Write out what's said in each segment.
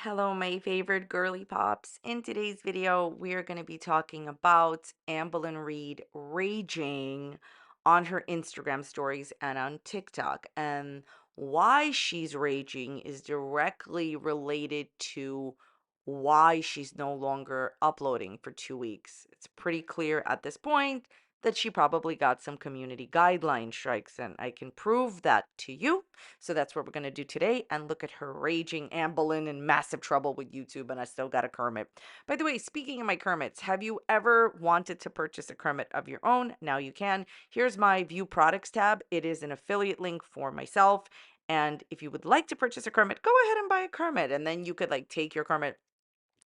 Hello, my favorite girly pops. In today's video, we are going to be talking about Amberlynn Reid raging on her Instagram stories and on TikTok. And why she's raging is directly related to why she's no longer uploading for 2 weeks. It's pretty clear at this point that she probably got some community guideline strikes, and I can prove that to you. So that's what we're going to do today and look at her raging Amberlynn in massive trouble with YouTube, and I still got a Kermit. By the way, speaking of my Kermits, have you ever wanted to purchase a Kermit of your own? Now you can. Here's my View Products tab. It is an affiliate link for myself. And if you would like to purchase a Kermit, go ahead and buy a Kermit. And then you could like take your Kermit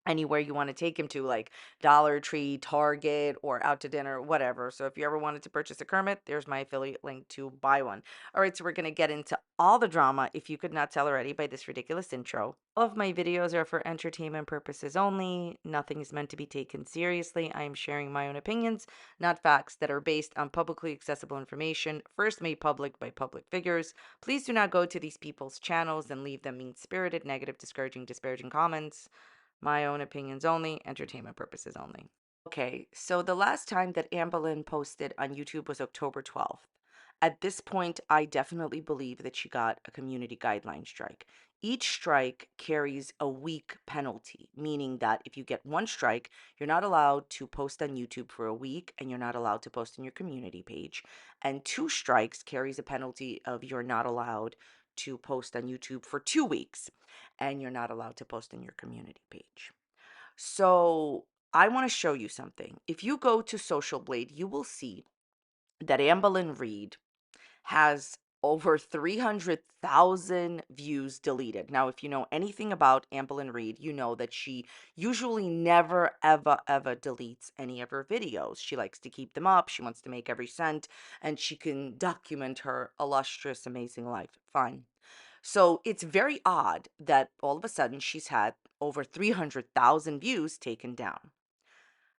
anywhere you want to take him to, like Dollar Tree, Target, or out to dinner, whatever. So if you ever wanted to purchase a Kermit, there's my affiliate link to buy one. All right, so we're going to get into all the drama, if you could not tell already by this ridiculous intro. All of my videos are for entertainment purposes only. Nothing is meant to be taken seriously. I am sharing my own opinions, not facts, that are based on publicly accessible information, first made public by public figures. Please do not go to these people's channels and leave them mean-spirited, negative, disparaging comments. My own opinions only, entertainment purposes only. Okay, so the last time that Amberlynn posted on YouTube was October 12th. At this point, I definitely believe that she got a community guideline strike. Each strike carries a week penalty, meaning that if you get one strike, you're not allowed to post on YouTube for a week and you're not allowed to post on your community page. And two strikes carries a penalty of you're not allowed to post on YouTube for 2 weeks and you're not allowed to post on your community page. So I want to show you something. If you go to Social Blade, you will see that Amberlynn Reid has over 300,000 views deleted. Now, if you know anything about Amberlynn Reid, you know that she usually never, ever deletes any of her videos. She likes to keep them up. She wants to make every cent, and she can document her illustrious, amazing life. Fine. So it's very odd that all of a sudden she's had over 300,000 views taken down.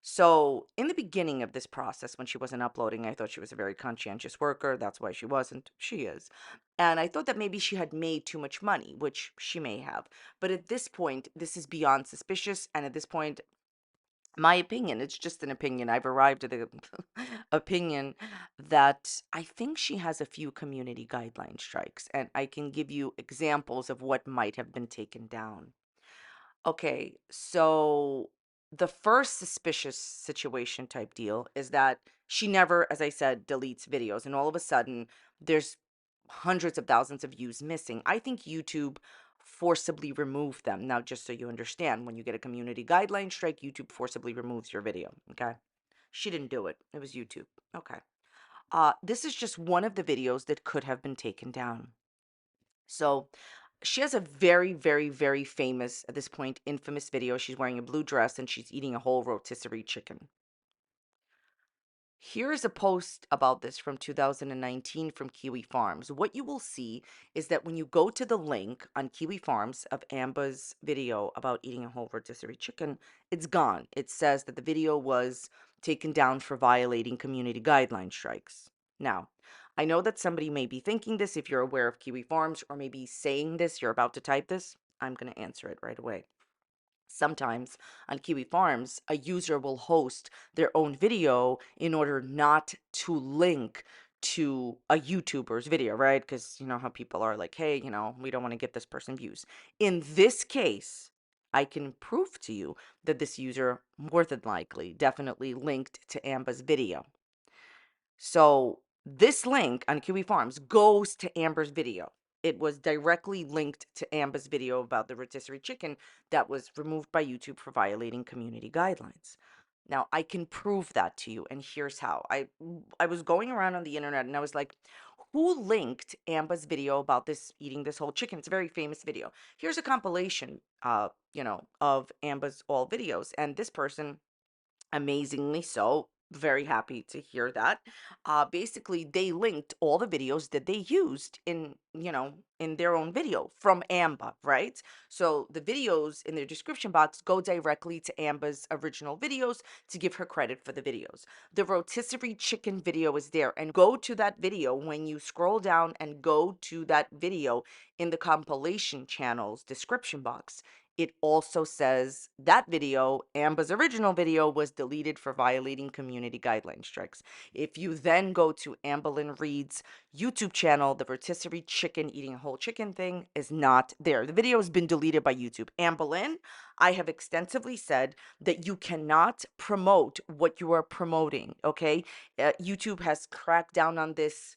So in the beginning of this process, when she wasn't uploading, I thought she was a very conscientious worker. That's why she wasn't. She is. And I thought that maybe she had made too much money, which she may have. But at this point, this is beyond suspicious. And at this point, my opinion, it's just an opinion. I've arrived at the opinion that I think she has a few community guideline strikes. And I can give you examples of what might have been taken down. Okay, so the first suspicious situation type deal is that she never, as I said, deletes videos, and all of a sudden there's hundreds of thousands of views missing. I think YouTube forcibly removed them. Now, just so you understand, when you get a community guideline strike, YouTube forcibly removes your video. Okay. She didn't do it. It was YouTube. Okay. This is just one of the videos that could have been taken down. So she has a very, very, very famous, at this point, infamous video. She's wearing a blue dress and she's eating a whole rotisserie chicken. Here is a post about this from 2019 from Kiwi Farms. What you will see is that when you go to the link on Kiwi Farms of Amber's video about eating a whole rotisserie chicken, it's gone. It says that the video was taken down for violating community guideline strikes. Now, I know that somebody may be thinking this if you're aware of Kiwi Farms, or maybe saying this, you're about to type this. I'm going to answer it right away. Sometimes on Kiwi Farms, a user will host their own video in order not to link to a YouTuber's video, right? Because you know how people are like, hey, we don't want to get this person views. In this case, I can prove to you that this user more than likely definitely linked to Amber's video. So this link on Kiwi Farms goes to Amber's video. It was directly linked to Amber's video about the rotisserie chicken that was removed by YouTube for violating community guidelines. Now, I can prove that to you, and here's how. I was going around on the internet and I was like, who linked Amber's video about this eating this whole chicken? It's a very famous video. Here's a compilation of Amber's all videos, and this person, amazingly so, very happy to hear that. Basically, they linked all the videos that they used in their own video from Amber, right? So the videos in their description box go directly to Amber's original videos to give her credit for the videos. The rotisserie chicken video is there, and go to that video. When you scroll down and go to that video in the compilation channel's description box, it also says that video, Amber's original video, was deleted for violating community guideline strikes. If you then go to Amberlynn Reid's YouTube channel, the rotisserie chicken eating a whole chicken thing is not there. The video has been deleted by YouTube. Amberlynn, I have extensively said that you cannot promote what you are promoting, okay? YouTube has cracked down on this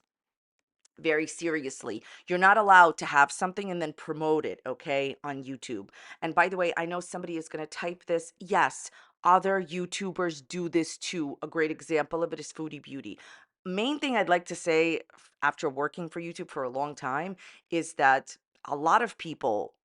very seriously. You're not allowed to have something and then promote it, okay, on YouTube. And by the way, I know somebody is going to type this. Yes, other YouTubers do this too. A great example of it is Foodie Beauty. Main thing I'd like to say after working for YouTube for a long time is that a lot of people,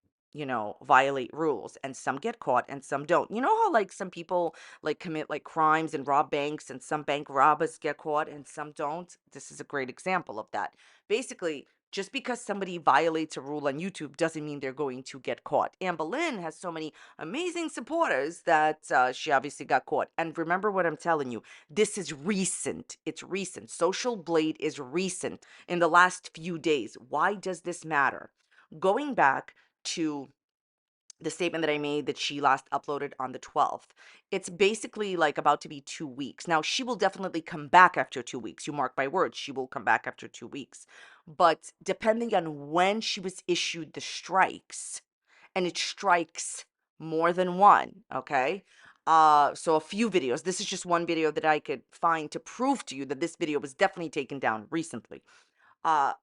violate rules, and some get caught and some don't. You know how like some people like commit like crimes and rob banks, and some bank robbers get caught and some don't? This is a great example of that. Basically, just because somebody violates a rule on YouTube doesn't mean they're going to get caught. Amberlynn has so many amazing supporters that she obviously got caught. And remember what I'm telling you, this is recent. It's recent. Social Blade is recent in the last few days. Why does this matter? Going back to the statement that I made that she last uploaded on the 12th. It's basically like about to be 2 weeks. Now, she will definitely come back after 2 weeks. You mark my words, she will come back after 2 weeks. But depending on when she was issued the strikes, and it strikes more than one, okay? So a few videos. This is just one video that I could find to prove to you that this video was definitely taken down recently. uh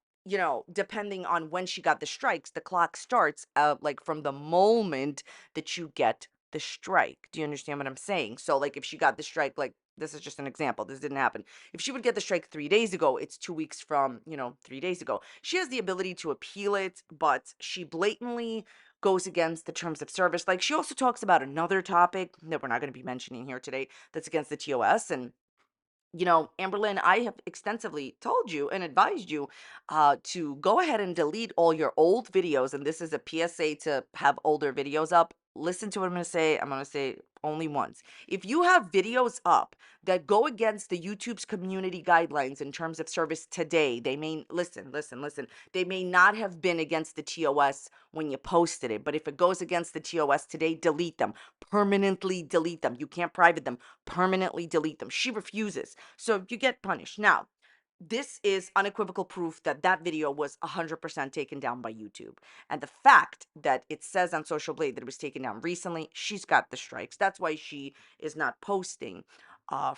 depending on when she got the strikes, the clock starts like from the moment that you get the strike. Do you understand what I'm saying? So like if she got the strike, like this is just an example, this didn't happen. If she would get the strike 3 days ago, it's 2 weeks from 3 days ago. She has the ability to appeal it, but she blatantly goes against the terms of service. Like she also talks about another topic that we're not going to be mentioning here today that's against the TOS. And Amberlynn, I have extensively told you and advised you to go ahead and delete all your old videos. And this is a PSA to have older videos up. Listen to what I'm going to say. I'm going to say only once. If you have videos up that go against the YouTube's community guidelines in terms of service today, they may, listen, they may not have been against the TOS when you posted it. But if it goes against the TOS today, delete them. Permanently delete them. You can't private them. Permanently delete them. She refuses. So you get punished. Now, this is unequivocal proof that that video was 100% taken down by YouTube. And the fact that it says on Social Blade that it was taken down recently, she's got the strikes. That's why she is not posting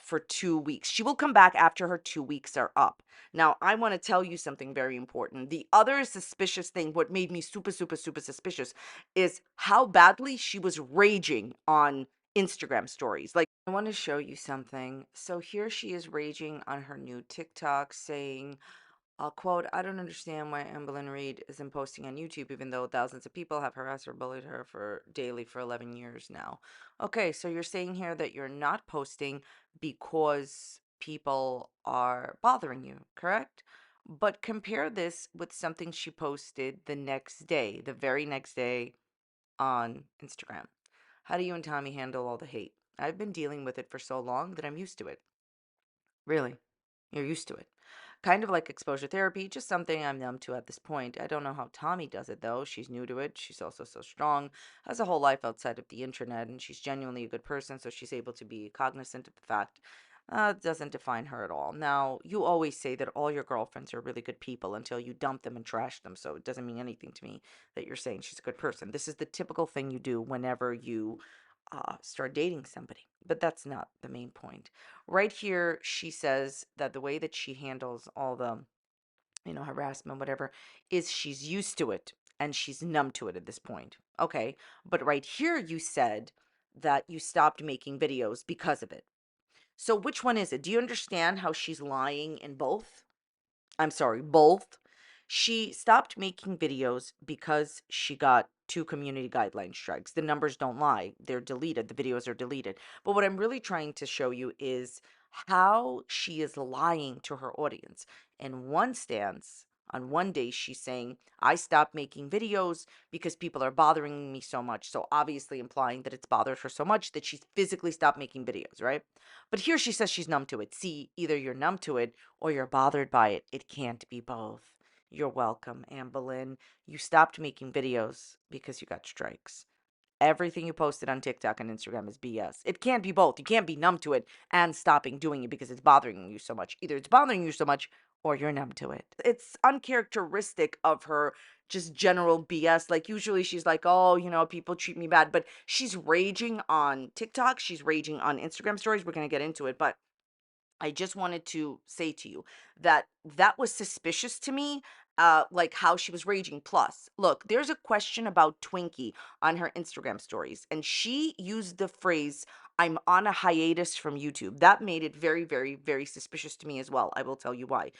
for 2 weeks. She will come back after her 2 weeks are up. Now, I want to tell you something very important. The other suspicious thing, what made me super, super, super suspicious, is how badly she was raging on Instagram stories. Like, I want to show you something. So here she is raging on her new TikTok saying, quote, "I don't understand why Amberlynn Reid isn't posting on YouTube, even though thousands of people have harassed or bullied her for daily for 11 years now." Okay, so you're saying here that you're not posting because people are bothering you, correct? But compare this with something she posted the next day, the very next day on Instagram. How do you and Tommy handle all the hate? I've been dealing with it for so long that I'm used to it. Really, you're used to it. Kind of like exposure therapy, just something I'm numb to at this point. I don't know how Tommy does it though. She's new to it. She's also so strong, has a whole life outside of the internet, and she's genuinely a good person, so she's able to be cognizant of the fact. It doesn't define her at all. Now, you always say that all your girlfriends are really good people until you dump them and trash them, so it doesn't mean anything to me that you're saying she's a good person. This is the typical thing you do whenever you start dating somebody. But that's not the main point. Right here, she says that the way that she handles all the, harassment, whatever, is she's used to it and she's numb to it at this point. Okay. But right here, you said that you stopped making videos because of it. So which one is it? Do you understand how she's lying in both? I'm sorry, both. She stopped making videos because she got two community guideline strikes. The numbers don't lie. They're deleted. The videos are deleted. But what I'm really trying to show you is how she is lying to her audience. In one stance, on one day, she's saying, I stopped making videos because people are bothering me so much. So obviously implying that it's bothered her so much that she's physically stopped making videos, right? But here she says she's numb to it. See, either you're numb to it or you're bothered by it. It can't be both. You're welcome, Amberlynn. You stopped making videos because you got strikes. Everything you posted on TikTok and Instagram is BS. It can't be both. You can't be numb to it and stopping doing it because it's bothering you so much. Either it's bothering you so much or you're numb to it. It's uncharacteristic of her, just general BS. Like, usually she's like, oh, people treat me bad. But she's raging on TikTok. She's raging on Instagram stories. We're going to get into it. But I just wanted to say to you that that was suspicious to me, like how she was raging. Plus, look, there's a question about Twinkie on her Instagram stories, and she used the phrase, I'm on a hiatus from YouTube. That made it very, very, very suspicious to me as well. I will tell you why.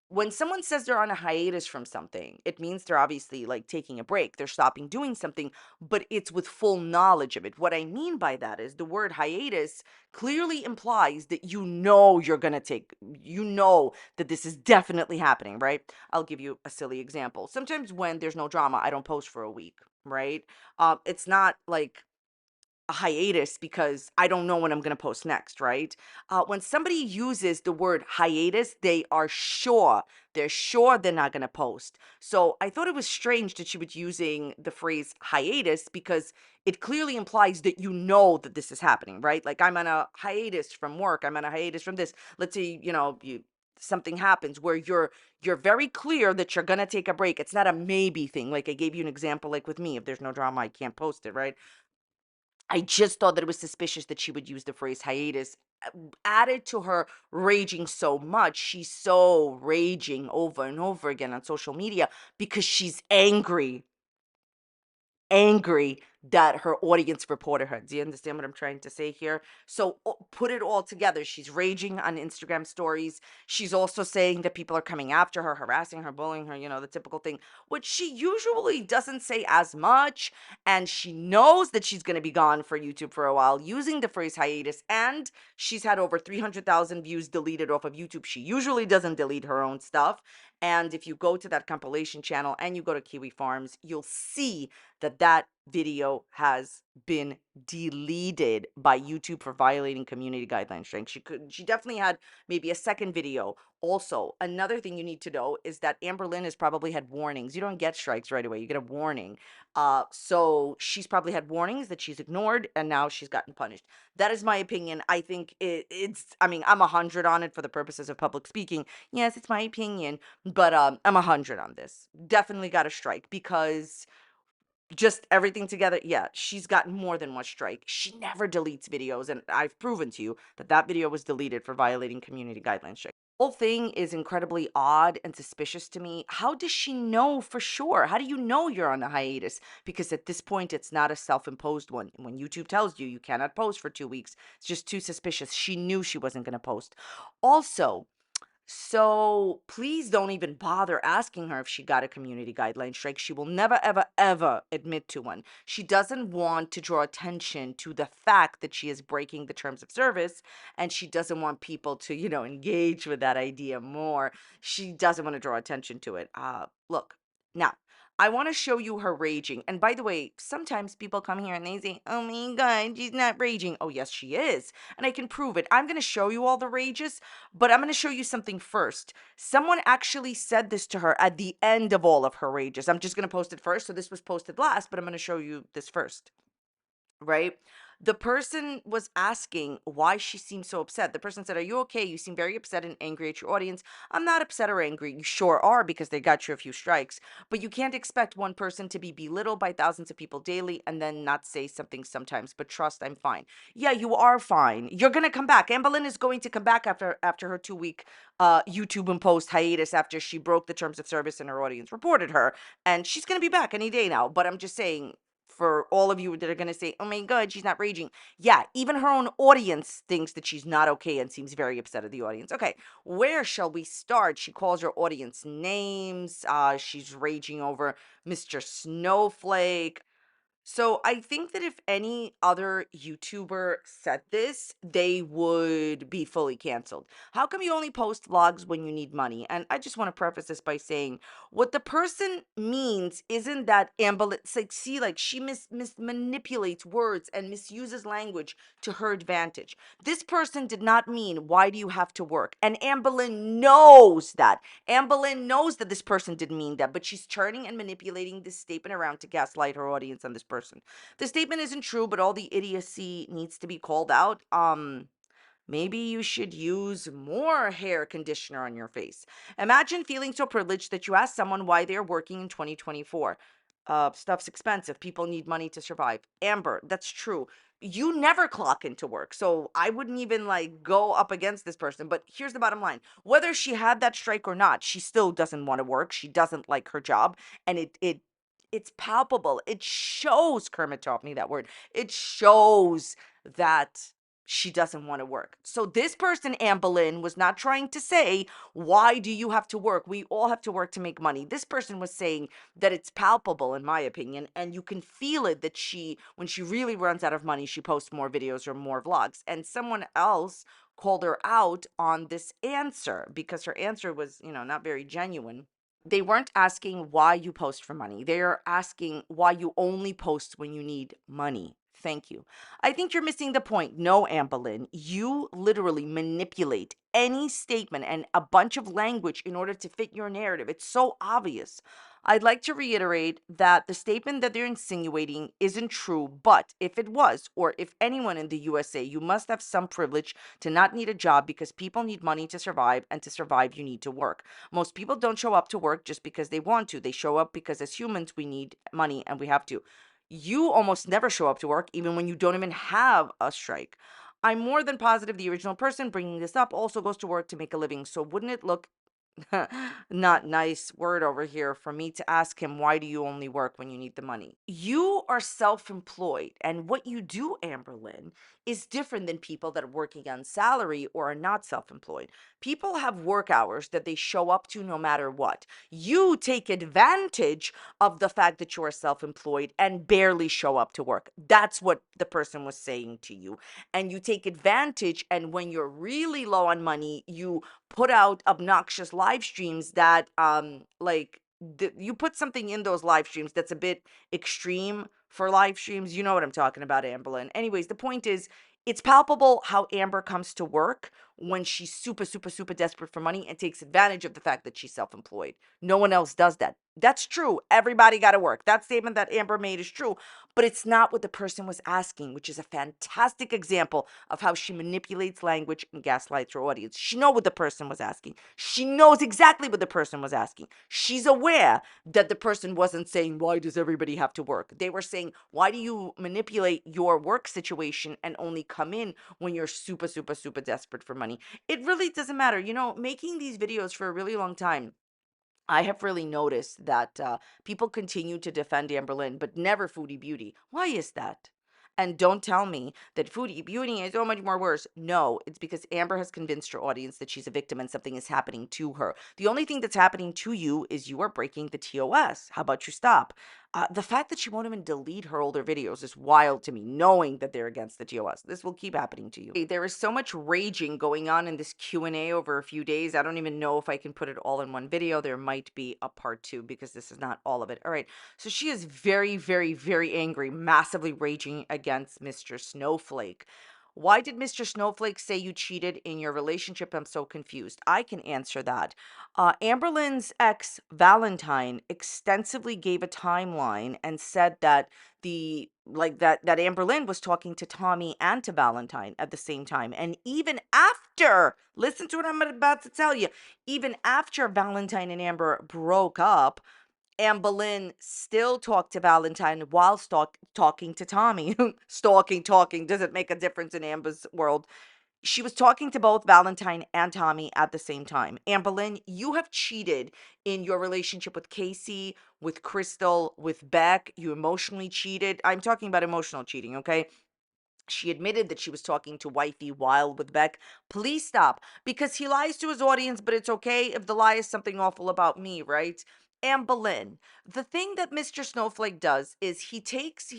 When someone says they're on a hiatus from something, it means they're obviously like taking a break. They're stopping doing something, but it's with full knowledge of it. What I mean by that is the word hiatus clearly implies that you're going to that this is definitely happening, right? I'll give you a silly example. Sometimes when there's no drama, I don't post for a week, right? It's not like a hiatus because I don't know when I'm going to post next, right? When somebody uses the word hiatus, they are sure. They're sure they're not going to post. So I thought it was strange that she was using the phrase hiatus because it clearly implies that you know that this is happening, right? Like, I'm on a hiatus from work. I'm on a hiatus from this. Let's say, something happens where you're very clear that you're going to take a break. It's not a maybe thing. Like I gave you an example, like with me, if there's no drama, I can't post it, right? I just thought that it was suspicious that she would use the phrase hiatus. Added to her raging so much, she's so raging over and over again on social media because she's angry that her audience reported her. Do you understand what I'm trying to say here? So put it all together. She's raging on Instagram stories. She's also saying that people are coming after her, harassing her, bullying her, the typical thing, which she usually doesn't say as much. And she knows that she's going to be gone for YouTube for a while, using the phrase hiatus. And she's had over 300,000 views deleted off of YouTube. She usually doesn't delete her own stuff. And if you go to that compilation channel and you go to Kiwi Farms, you'll see that video has been deleted by YouTube for violating community guidelines. She definitely had maybe a second video. Also, another thing you need to know is that Amberlynn has probably had warnings. You don't get strikes right away. You get a warning. So she's probably had warnings that she's ignored and now she's gotten punished. That is my opinion. I think I mean, I'm 100 on it for the purposes of public speaking. Yes, it's my opinion, but I'm 100 on this. Definitely got a strike because just everything together, yeah, she's gotten more than one strike. She never deletes videos, and I've proven to you that video was deleted for violating community guidelines. The whole thing is incredibly odd and suspicious to me. How does she know for sure? How do you know you're on a hiatus? Because at this point, it's not a self-imposed one. When YouTube tells you cannot post for 2 weeks, it's just too suspicious. She knew she wasn't going to post. Also, so please don't even bother asking her if she got a community guideline strike. She will never, ever, ever admit to one. She doesn't want to draw attention to the fact that she is breaking the terms of service, and she doesn't want people to, engage with that idea more. She doesn't want to draw attention to it. Look, now, I want to show you her raging. And by the way, sometimes people come here and they say, oh my God, she's not raging. Oh, yes, she is. And I can prove it. I'm going to show you all the rages, but I'm going to show you something first. Someone actually said this to her at the end of all of her rages. I'm just going to post it first. So this was posted last, but I'm going to show you this first, right? The person was asking why she seemed so upset. The person said, are you okay? You seem very upset and angry at your audience. I'm not upset or angry. You sure are, because they got you a few strikes. But you can't expect one person to be belittled by thousands of people daily and then not say something sometimes. But trust, I'm fine. Yeah, you are fine. You're going to come back. Amberlynn is going to come back after her 2-week YouTube imposed hiatus, after she broke the terms of service and her audience reported her. And she's going to be back any day now. But I'm just saying, for all of you that are going to say, oh my God, she's not raging. Yeah, even her own audience thinks that she's not okay and seems very upset at the audience. Okay, where shall we start? She calls her audience names. She's raging over Mr. Snowflake. So I think that if any other YouTuber said this, they would be fully canceled. How come you only post vlogs when you need money? And I just want to preface this by saying what the person means isn't that Amberlynn, like, see, like, she manipulates words and misuses language to her advantage. This person did not mean, why do you have to work? And Amberlynn knows that. Amberlynn knows that this person didn't mean that, but she's turning and manipulating this statement around to gaslight her audience on this person. person. The statement isn't true, but all the idiocy needs to be called out. Maybe you should use more hair conditioner on your face. Imagine feeling so privileged that you ask someone why they're working in 2024. Stuff's expensive. People need money to survive. Amber, that's true. You never clock into work. So I wouldn't even like go up against this person. But here's the bottom line. Whether she had that strike or not, she still doesn't want to work. She doesn't like her job. And it's palpable. It shows, Kermit taught me that word. It shows that she doesn't want to work. So this person, Amberlynn, was not trying to say, why do you have to work? We all have to work to make money. This person was saying that it's palpable, in my opinion, and you can feel it that when she really runs out of money, she posts more videos or more vlogs. And someone else called her out on this answer because her answer was, not very genuine. They weren't asking why you post for money. They're asking why you only post when you need money. Thank you. I think you're missing the point. No, Amberlynn, you literally manipulate any statement and a bunch of language in order to fit your narrative. It's so obvious. I'd like to reiterate that the statement that they're insinuating isn't true, but if it was, or if anyone in the USA, you must have some privilege to not need a job because people need money to survive, and to survive, you need to work. Most people don't show up to work just because they want to. They show up because as humans, we need money and we have to. You almost never show up to work, even when you don't even have a strike. I'm more than positive the original person bringing this up also goes to work to make a living. So wouldn't it look not nice word over here for me to ask him, why do you only work when you need the money? You are self-employed, and what you do, Amberlynn, is different than people that are working on salary or are not self-employed. People have work hours that they show up to no matter what. You take advantage of the fact that you are self-employed and barely show up to work. That's what the person was saying to you. And you take advantage, and when you're really low on money, you put out obnoxious live streams that you put something in those live streams that's a bit extreme for live streams. You know what I'm talking about, Amberlynn. Anyways, the point is, it's palpable how Amber comes to work when she's super, super, super desperate for money and takes advantage of the fact that she's self-employed. No one else does that. That's true. Everybody got to work. That statement that Amber made is true, but it's not what the person was asking, which is a fantastic example of how she manipulates language and gaslights her audience. She knows what the person was asking. She knows exactly what the person was asking. She's aware that the person wasn't saying, why does everybody have to work? They were saying, why do you manipulate your work situation and only come in when you're super, super, super desperate for money? It really doesn't matter. Making these videos for a really long time, I have really noticed that people continue to defend Amberlynn, but never Foodie Beauty. Why is that? And don't tell me that Foodie Beauty is so much more worse. No, it's because Amber has convinced her audience that she's a victim and something is happening to her. The only thing that's happening to you is you are breaking the TOS. How about you stop? The fact that she won't even delete her older videos is wild to me, knowing that they're against the TOS. This will keep happening to you. There is so much raging going on in this Q&A over a few days. I don't even know if I can put it all in one video. There might be a part 2 because this is not all of it. All right. So she is very, very, very angry, massively raging against Mr. Snowflake. Why did Mr. Snowflake say you cheated in your relationship? I'm so confused. I can answer that. Amberlynn's ex, Valentine, extensively gave a timeline and said that that Amberlynn was talking to Tommy and to Valentine at the same time. And even after, listen to what I'm about to tell you, even after Valentine and Amber broke up, Anne Boleyn still talked to Valentine while talking to Tommy. Talking. Does it make a difference in Amber's world? She was talking to both Valentine and Tommy at the same time. Anne Boleyn, you have cheated in your relationship with Casey, with Crystal, with Beck. You emotionally cheated. I'm talking about emotional cheating, okay? She admitted that she was talking to Wifey while with Beck. Please stop, because he lies to his audience, but it's okay if the lie is something awful about me, right? Anne Boleyn, the thing that Mr. Snowflake does is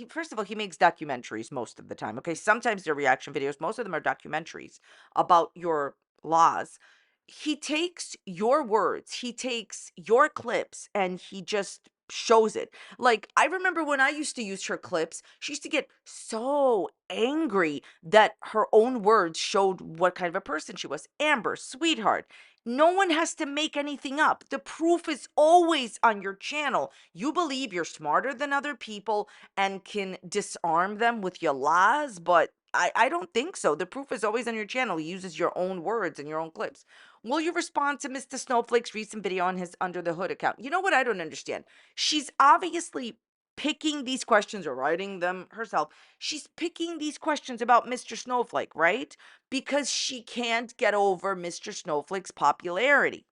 first of all, he makes documentaries most of the time, okay? Sometimes they're reaction videos. Most of them are documentaries about your laws. He takes your words, he takes your clips, and he just shows it. Like, I remember when I used to use her clips, she used to get so angry that her own words showed what kind of a person she was. Amber, sweetheart, no one has to make anything up. The proof is always on your channel. You believe you're smarter than other people and can disarm them with your lies, but I don't think so. The proof is always on your channel. He uses your own words and your own clips. Will you respond to Mr. Snowflake's recent video on his Under the Hood account? You know what I don't understand? She's obviously picking these questions or writing them herself. She's picking these questions about Mr. Snowflake, right? Because she can't get over Mr. Snowflake's popularity.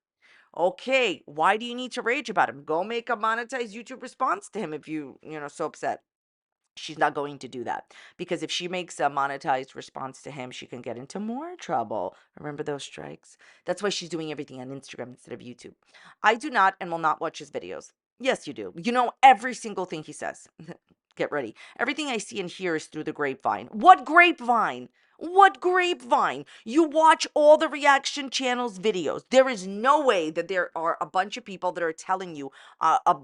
Okay, why do you need to rage about him? Go make a monetized YouTube response to him if so upset. She's not going to do that because if she makes a monetized response to him, she can get into more trouble. Remember those strikes? That's why she's doing everything on Instagram instead of YouTube. I do not and will not watch his videos. Yes, you do. You know every single thing he says. Get ready. Everything I see and hear is through the grapevine. What grapevine? What grapevine? You watch all the reaction channels videos. There is no way that there are a bunch of people that are telling you,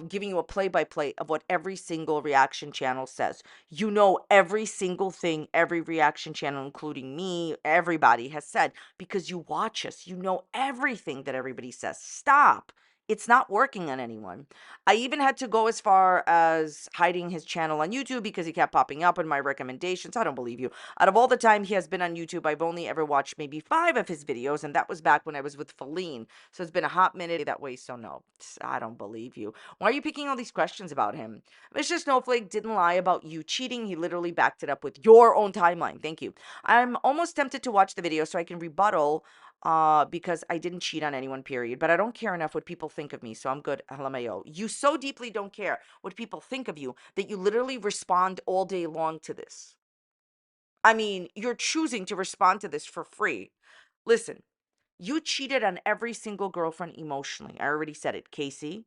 giving you a play-by-play of what every single reaction channel says. You know every single thing every reaction channel, including me, everybody has said because you watch us. You know everything that everybody says. Stop. It's not working on anyone. I even had to go as far as hiding his channel on YouTube because he kept popping up in my recommendations. I don't believe you. Out of all the time he has been on YouTube, I've only ever watched maybe 5 of his videos, and that was back when I was with Feline. So it's been a hot minute that way, so no, I don't believe you. Why are you picking all these questions about him? Mr. Snowflake didn't lie about you cheating. He literally backed it up with your own timeline. Thank you. I'm almost tempted to watch the video so I can rebuttal because I didn't cheat on anyone, period. But I don't care enough what people think of me, so I'm good. LMAO. You so deeply don't care what people think of you that you literally respond all day long to this. I mean, you're choosing to respond to this for free. Listen, you cheated on every single girlfriend emotionally. I already said it. Casey,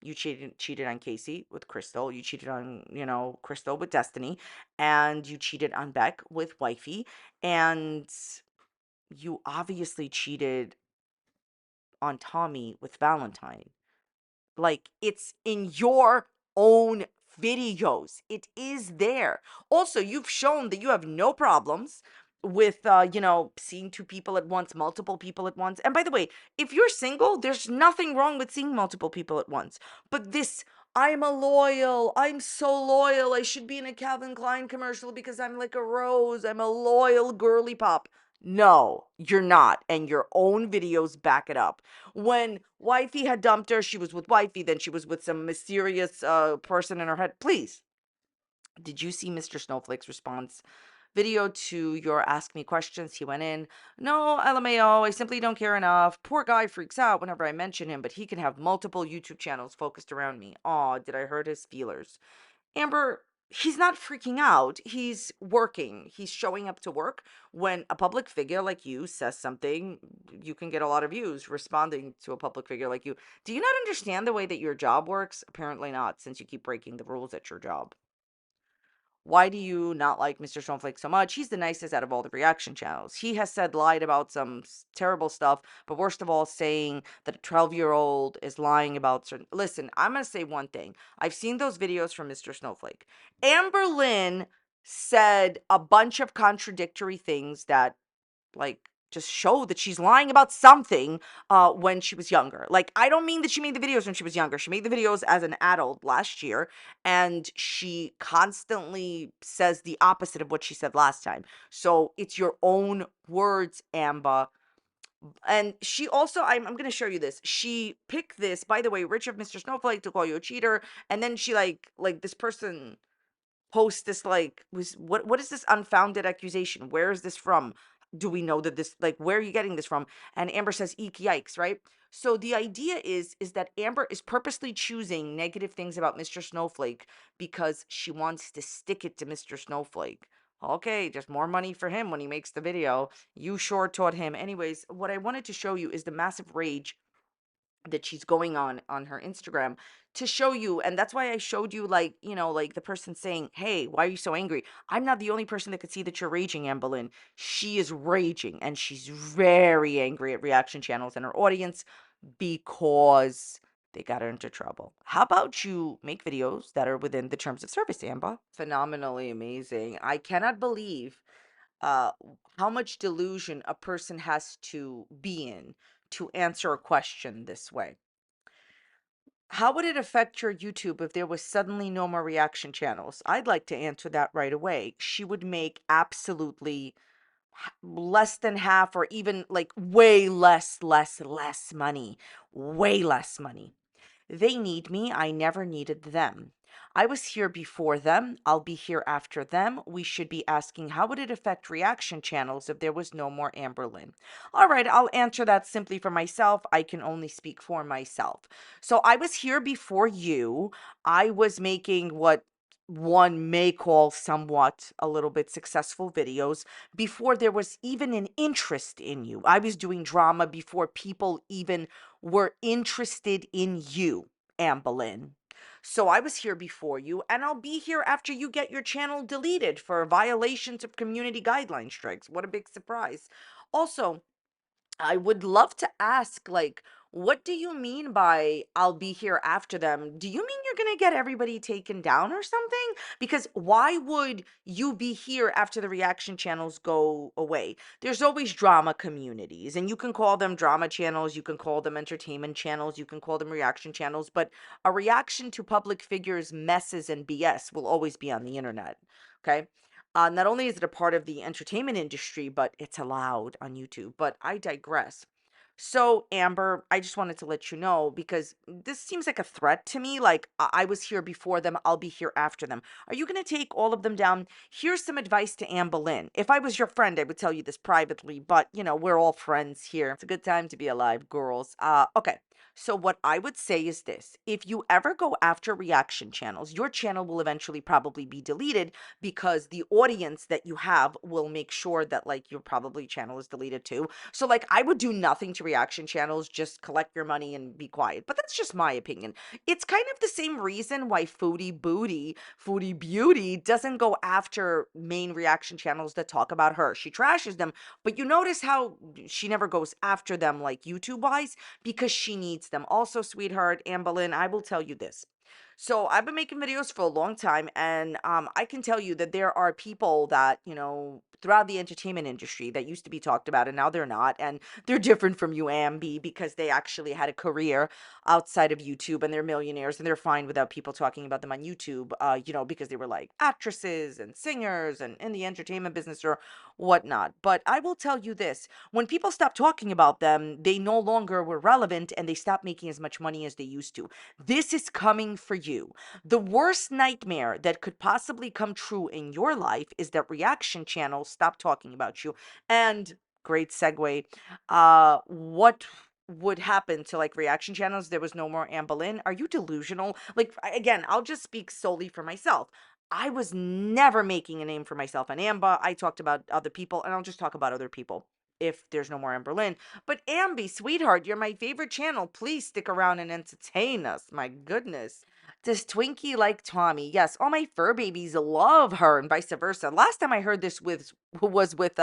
you cheated on Casey with Crystal. You cheated on, Crystal with Destiny. And you cheated on Beck with Wifey. And you obviously cheated on Tommy with Valentine. Like, it's in your own videos. It is there. Also, you've shown that you have no problems with seeing 2 people at once, multiple people at once. And by the way, if you're single, there's nothing wrong with seeing multiple people at once. But this, I'm so loyal, I should be in a Calvin Klein commercial because I'm like a rose, I'm a loyal girly pop. No, you're not. And your own videos back it up. When Wifey had dumped her, she was with Wifey, then she was with some mysterious person in her head. Please, did you see Mr. Snowflake's response video to your Ask Me Questions? He went in, no, LMAO, I simply don't care enough. Poor guy freaks out whenever I mention him, but he can have multiple YouTube channels focused around me. Aw, did I hurt his feelers? Amber, he's not freaking out. He's working. He's showing up to work. When a public figure like you says something, you can get a lot of views responding to a public figure like you. Do you not understand the way that your job works? Apparently not, since you keep breaking the rules at your job. Why do you not like Mr. Snowflake so much? He's the nicest out of all the reaction channels. He has lied about some terrible stuff, but worst of all, saying that a 12-year-old is lying about certain. Listen, I'm going to say one thing. I've seen those videos from Mr. Snowflake. Amberlynn said a bunch of contradictory things that, like, just show that she's lying about something when she was younger. Like, I don't mean that she made the videos when she was younger. She made the videos as an adult last year, and she constantly says the opposite of what she said last time. So it's your own words, Amber. And she also, I'm going to show you this. She picked this, by the way, Rich of Mr. Snowflake to call you a cheater. And then she like this person post this, like, what is this unfounded accusation? Where is this from? Do we know that this, like, where are you getting this from? And Amber says, eek, yikes, right? So the idea is that Amber is purposely choosing negative things about Mr. Snowflake because she wants to stick it to Mr. Snowflake. Okay, just more money for him when he makes the video. You sure taught him. Anyways, what I wanted to show you is the massive rage that she's going on her Instagram to show you. And that's why I showed you, like, like the person saying, hey, why are you so angry? I'm not the only person that could see that you're raging, Amberlynn. She is raging, and she's very angry at reaction channels and her audience because They got her into trouble. How about you make videos that are within the terms of service, Amber? Phenomenally amazing. I cannot believe uh, how much delusion a person has to be in to answer a question this way. How would it affect your YouTube if there was suddenly no more reaction channels? I'd like to answer that right away. She would make absolutely less than half, or even like way less money, way less money. They need me. I never needed them. I was here before them. I'll be here after them. We should be asking, how would it affect reaction channels if there was no more Amberlynn? All right, I'll answer that simply for myself. I can only speak for myself. So I was here before you. I was making what one may call somewhat a little bit successful videos before there was even an interest in you. I was doing drama before people even were interested in you, Amberlynn. So I was here before you, and I'll be here after you get your channel deleted for violations of community guideline strikes. What a big surprise. Also, I would love to ask, like, what do you mean by I'll be here after them? Do you mean you're going to get everybody taken down or something? Because why would you be here after the reaction channels go away? There's always drama communities, and you can call them drama channels, you can call them entertainment channels, you can call them reaction channels, but a reaction to public figures' messes and BS will always be on the internet. Okay. Not only is it a part of the entertainment industry, but it's allowed on YouTube. But I digress. So, Amber, I just wanted to let you know because this seems like a threat to me. Like, I was here before them, I'll be here after them. Are you going to take all of them down? Here's some advice to Amberlynn. If I was your friend, I would tell you this privately, but we're all friends here. It's a good time to be alive, girls. Okay. So, what I would say is this: if you ever go after reaction channels, your channel will eventually probably be deleted because the audience that you have will make sure that like your probably channel is deleted too. So like I would do nothing to reaction channels, just collect your money and be quiet. But that's just my opinion. It's kind of the same reason why Foodie Beauty doesn't go after main reaction channels that talk about her. She trashes them, but you notice how she never goes after them like YouTube wise because she needs them. Also, sweetheart, Amberlynn, I will tell you this. So I've been making videos for a long time, and I can tell you that there are people that throughout the entertainment industry that used to be talked about, and now they're not, and they're different from you, Ambi, because they actually had a career outside of YouTube, and they're millionaires, and they're fine without people talking about them on YouTube, because they were like actresses and singers and in the entertainment business or whatnot. But I will tell you this: when people stopped talking about them, they no longer were relevant, and they stopped making as much money as they used to. This is coming for you. The worst nightmare that could possibly come true in your life is that reaction channels stop talking about you. And great segue. What would happen to like reaction channels? There was no more Amberlynn. Are you delusional? Like again, I'll just speak solely for myself. I was never making a name for myself on Amba. I talked about other people, and I'll just talk about other people if there's no more Amberlynn. But Ambi, sweetheart, you're my favorite channel. Please stick around and entertain us. My goodness. Does Twinkie like Tommy? Yes, all my fur babies love her, and vice versa. Last time I heard this was with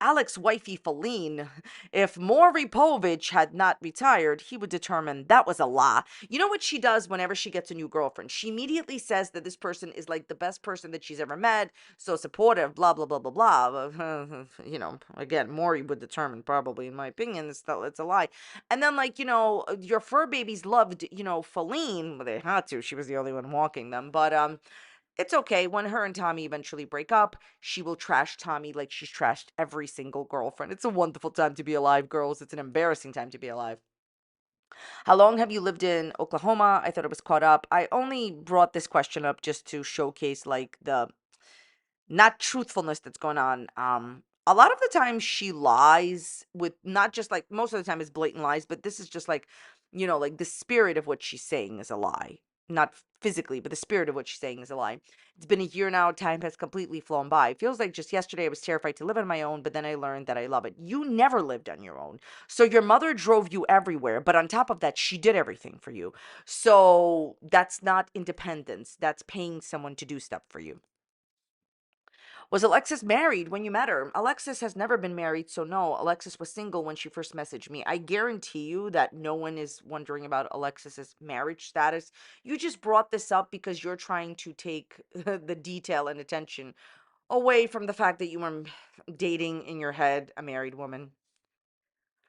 Alex wifey Feline. If Maury Povich had not retired, he would determine that was a lie. You know what she does whenever she gets a new girlfriend? She immediately says that this person is like the best person that she's ever met, so supportive, blah blah blah blah blah. Again, Maury would determine, probably, in my opinion, it's a lie. And then, like, your fur babies loved, Feline. Well, they had to. She was the only one walking them. But it's okay. When her and Tommy eventually break up, she will trash Tommy like she's trashed every single girlfriend. It's a wonderful time to be alive, girls. It's an embarrassing time to be alive. How long have you lived in Oklahoma? I thought it was caught up. I only brought this question up just to showcase, like, the not truthfulness that's going on. A lot of the time she lies with, not just like, most of the time it's blatant lies, but this is just like, like the spirit of what she's saying is a lie. Not physically, but the spirit of what she's saying is a lie. It's been a year now. Time has completely flown by. It feels like just yesterday I was terrified to live on my own, but then I learned that I love it. You never lived on your own. So your mother drove you everywhere, but on top of that, she did everything for you. So that's not independence. That's paying someone to do stuff for you. Was Alexis married when you met her? Alexis has never been married, so no, Alexis was single when she first messaged me. I guarantee you that no one is wondering about Alexis's marriage status. You just brought this up because you're trying to take the detail and attention away from the fact that you were dating in your head a married woman.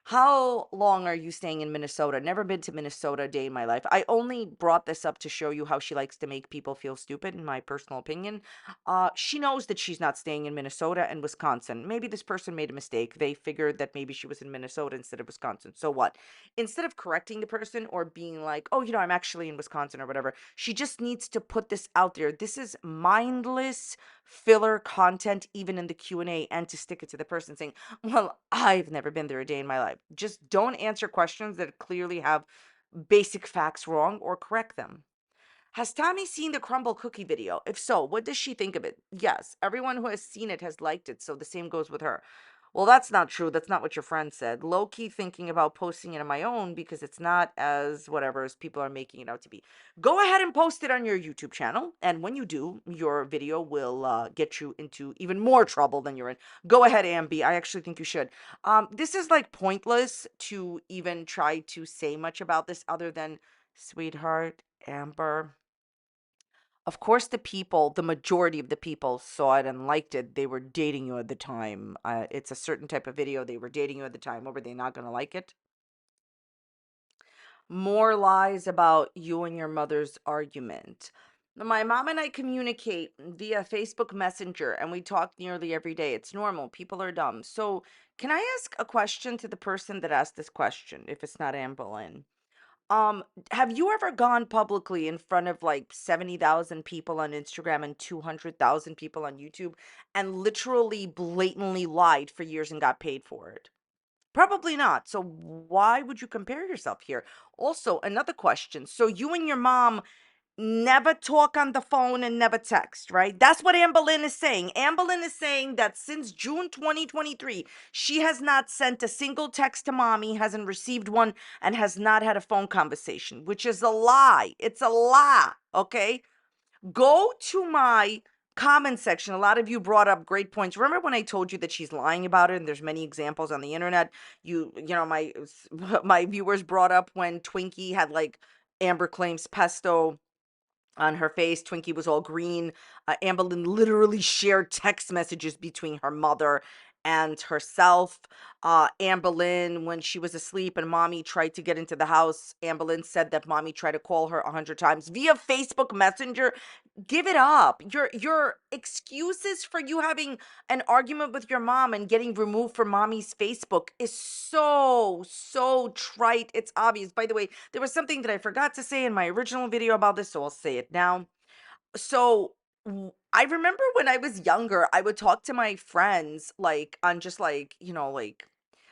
How long are you staying in Minnesota? Never been to Minnesota a day in my life. I only brought this up to show you how she likes to make people feel stupid, in my personal opinion. She knows that she's not staying in Minnesota and Wisconsin. Maybe this person made a mistake. They figured that maybe she was in Minnesota instead of Wisconsin. So what? Instead of correcting the person or being like, oh, I'm actually in Wisconsin or whatever, she just needs to put this out there. This is mindless filler content, even in the Q&A, and to stick it to the person saying, well, I've never been there a day in my life. Just don't answer questions that clearly have basic facts wrong or correct them. Has Tammy seen the crumble cookie video? If so, what does she think of it? Yes, everyone who has seen it has liked it, so the same goes with her. Well, that's not true. That's not what your friend said. Low key thinking about posting it on my own because it's not as whatever as people are making it out to be. Go ahead and post it on your YouTube channel, and when you do, your video will get you into even more trouble than you're in. Go ahead, Ambi. I actually think you should. This is like pointless to even try to say much about this other than, sweetheart, Amber. Of course, the majority of the people saw it and liked it. They were dating you at the time. It's a certain type of video. They were dating you at the time. Or were they not going to like it? More lies about you and your mother's argument. My mom and I communicate via Facebook Messenger and we talk nearly every day. It's normal. People are dumb. So, can I ask a question to the person that asked this question, if it's not Amberlynn? Have you ever gone publicly in front of like 70,000 people on Instagram and 200,000 people on YouTube and literally blatantly lied for years and got paid for it? Probably not. So why would you compare yourself here? Also, another question. So you and your mom never talk on the phone and never text, right? That's what Amberlynn is saying. Amberlynn is saying that since June 2023, she has not sent a single text to mommy, hasn't received one, and has not had a phone conversation, which is a lie. It's a lie, okay? Go to my comment section. A lot of you brought up great points. Remember when I told you that she's lying about it and there's many examples on the internet? My my viewers brought up when Twinkie had like Amber claims pesto on her face. Twinkie was all green. Amberlynn literally shared text messages between her mother and herself. Amberlynn, when she was asleep and mommy tried to get into the house, Amberlynn said that mommy tried to call her 100 times via Facebook Messenger. Give it up. Your excuses for you having an argument with your mom and getting removed from mommy's Facebook is so trite. It's obvious. By the way, there was something that I forgot to say in my original video about this, so I'll say it now. So I remember when I was younger, I would talk to my friends like on just like,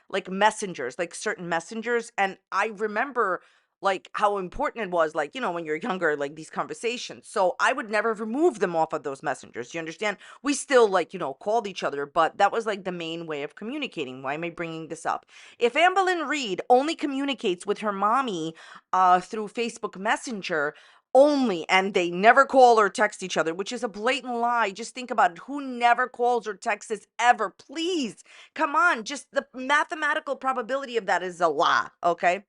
like messengers, like certain messengers. And I remember like how important it was, like, when you're younger, like these conversations. So I would never remove them off of those messengers. You understand? We still like, called each other, but that was like the main way of communicating. Why am I bringing this up? If Amberlynn Reid only communicates with her mommy through Facebook Messenger, only, and they never call or text each other, which is a blatant lie. Just think about it. Who never calls or texts ever? Please, come on. Just the mathematical probability of that is a lie, okay?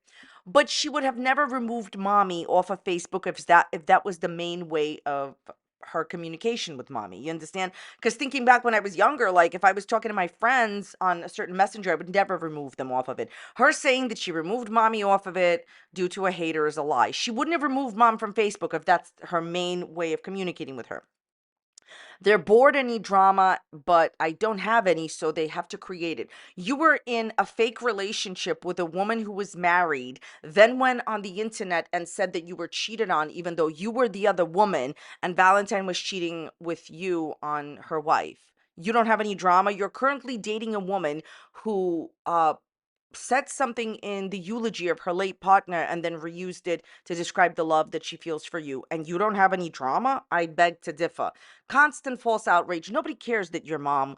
But she would have never removed mommy off of Facebook if that was the main way of her communication with mommy. You understand? Because thinking back when I was younger, like if I was talking to my friends on a certain messenger, I would never remove them off of it. Her saying that she removed mommy off of it due to a hater is a lie. She wouldn't have removed mom from Facebook if that's her main way of communicating with her. They're bored any drama, but I don't have any, so they have to create it. You were in a fake relationship with a woman who was married, then went on the internet and said that you were cheated on, even though you were the other woman, and Valentine was cheating with you on her wife. You don't have any drama. You're currently dating a woman who said something in the eulogy of her late partner and then reused it to describe the love that she feels for you, and you don't have any drama? I beg to differ. constant false outrage. Nobody cares that your mom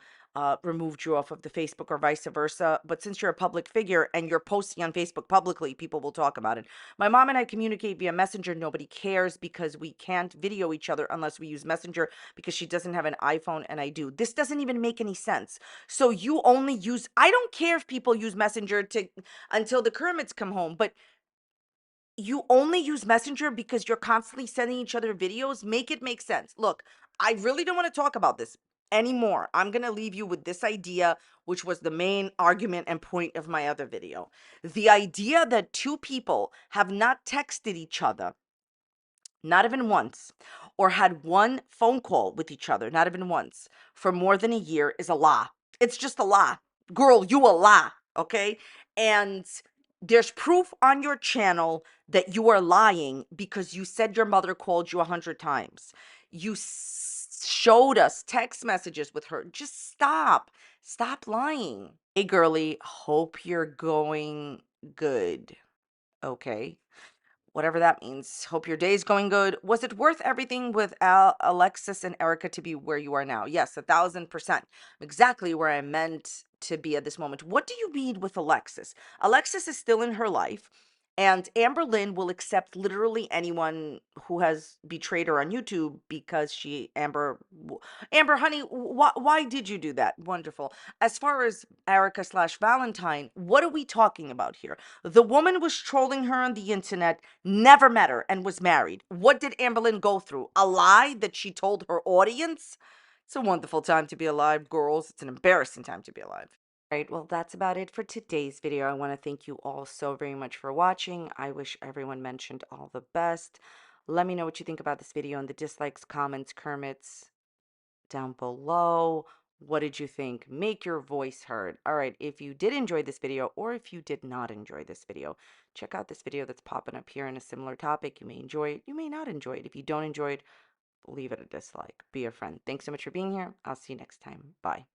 removed you off of the Facebook or vice versa. But since you're a public figure and you're posting on Facebook publicly, people will talk about it. My mom and I communicate via Messenger. Nobody cares because we can't video each other unless we use Messenger because she doesn't have an iPhone and I do. This doesn't even make any sense. So you only use, I don't care if people use Messenger to until the Kermits come home, but you only use Messenger because you're constantly sending each other videos. Make it make sense. Look, I really don't want to talk about this anymore. I'm going to leave you with this idea, which was the main argument and point of my other video. The idea that two people have not texted each other, not even once, or had one phone call with each other, not even once, for more than a year is a lie. It's just a lie. Girl, you a lie, okay? And there's proof on your channel that you are lying because you said your mother called you 100 times. You showed us text messages with her. Just stop. Stop lying. Hey, girly, hope you're going good, okay? Whatever that means. Hope your day's going good. Was it worth everything with Alexis and Erica to be where you are now? Yes, 1,000%. Exactly where I meant to be at this moment. What do you mean with Alexis? Alexis is still in her life, and Amberlynn will accept literally anyone who has betrayed her on YouTube because Amber, honey, why did you do that? Wonderful. As far as Erica slash Valentine, what are we talking about here? The woman was trolling her on the internet, never met her, and was married. What did Amberlynn go through? A lie that she told her audience? It's a wonderful time to be alive, girls. It's an embarrassing time to be alive. All right, well, that's about it for today's video. I want to thank you all so very much for watching. I wish everyone mentioned all the best. Let me know what you think about this video in the dislikes, comments, Kermits down below. What did you think? Make your voice heard. All right, if you did enjoy this video or if you did not enjoy this video, check out this video that's popping up here in a similar topic. You may enjoy it. You may not enjoy it. If you don't enjoy it, leave it a dislike. Be a friend. Thanks so much for being here. I'll see you next time. Bye.